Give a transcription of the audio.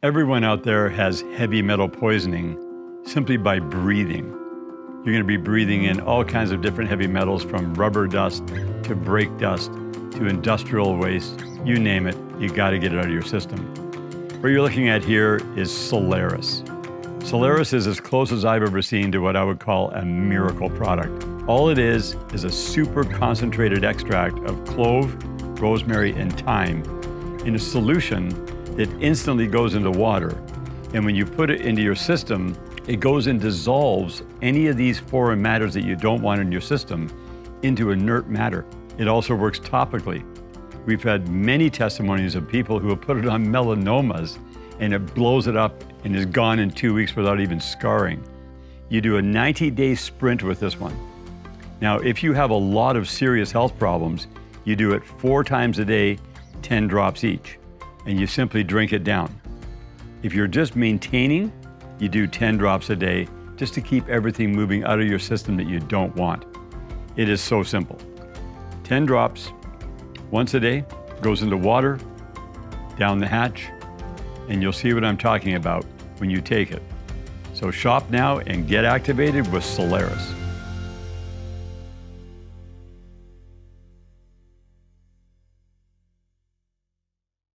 Everyone out there has heavy metal poisoning simply by breathing. You're going to be breathing in all kinds of different heavy metals, from rubber dust to brake dust to industrial waste. You name it, you got to get it out of your system. What you're looking at here is Solaris. Solaris is as close as I've ever seen to what I would call a miracle product. All it is a super concentrated extract of clove, rosemary, and thyme in a solution that instantly goes into water. And when you put it into your system, it goes and dissolves any of these foreign matters that you don't want in your system into inert matter. It also works topically. We've had many testimonies of people who have put it on melanomas and it blows it up and is gone in 2 weeks without even scarring. You do a 90-day sprint with this one. Now, if you have a lot of serious health problems, you do it 4 times a day, 10 drops each, and you simply drink it down. If you're just maintaining, you do 10 drops a day just to keep everything moving out of your system that you don't want. It is so simple. 10 drops once a day, goes into water, down the hatch, and you'll see what I'm talking about when you take it. So shop now and get activated with Solaris.